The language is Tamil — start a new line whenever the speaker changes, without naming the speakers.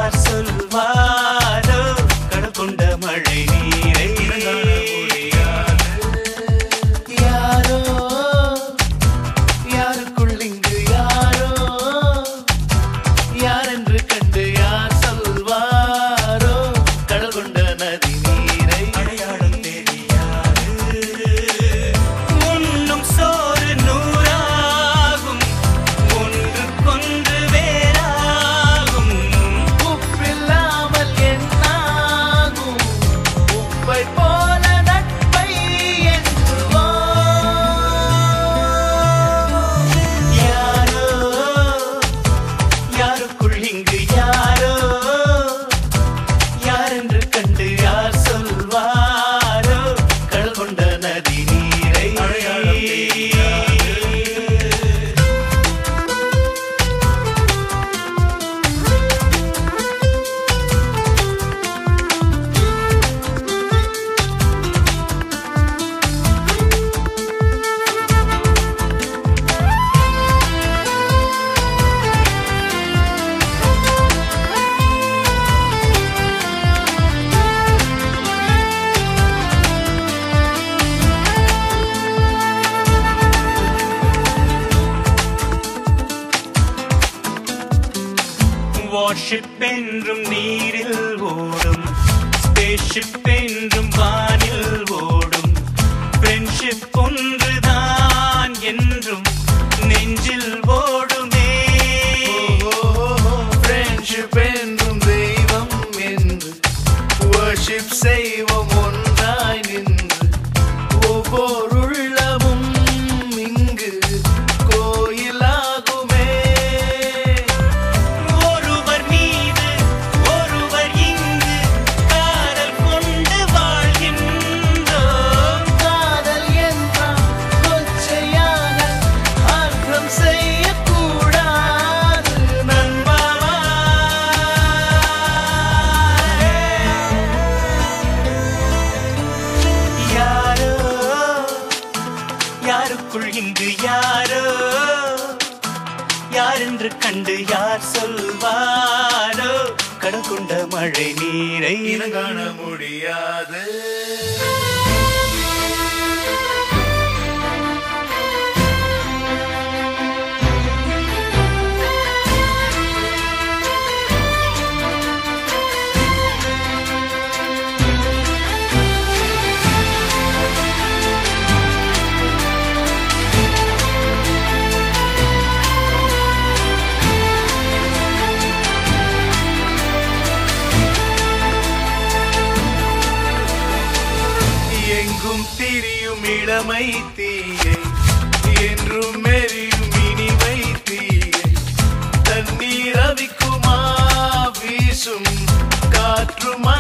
யார் சொல்வாரோ கடல் கொண்ட மழை நீரை யாரோ யாருக்குள் இங்கு யாரோ யாரென்று கண்டு யார் சொல்வாரோ கடல் கொண்ட நதி நீரை அடையாளம் தெரியாது உண்ணும் சோறு நூறாகும் ஒன்றுக்கொன்று வேறாகும் உப்பில்லாமல் என்னாகும் உப்பை போல நட்பை என்றுவோம் யாரோ யாருக்குள் இங்கு யாரோ யாரென்று கண்டு யார் சொல்வாரோ கடல் கொண்ட நதி நீரை அடையாளம் தெரியாது வார்ஷிப் என்றும் நீரில் ஓடும் ஸ்பேஸ்ஷிப் என்றும் வானில் ஓடும் ஃப்ரெண்ட்ஷிப் ஒன்றுதான் என்றும் நெஞ்சில் ஓடுமே ஃப்ரெண்ட்ஷிப் என்றும் தெய்வம் என்று வர்ஷிப் செய்வோம் ஒன்றாய் நின்று ஒவ்வொரு உள்ளமும் இங்கு கோயிலாகுமே ஒருவர் மீது ஒருவர் இங்கு காதல் கொண்டு வாழ்கின்றோம் காதல் என்றால் கொச்சையான அர்த்தம் செய்யக்கூடாது நண்பாவா யாரோ யாருக்குள் இங்கு யாரோ யாரென்று கண்டு யார் சொல்வாரோ கடல் கொண்ட மழை நீரை
காண முடியாது எங்கும் திரியும் இளமை தீயை என்றும் மெரியும் இனிமை தீயை தண்ணீர் அவிக்குமா வீசும் காற்றுமா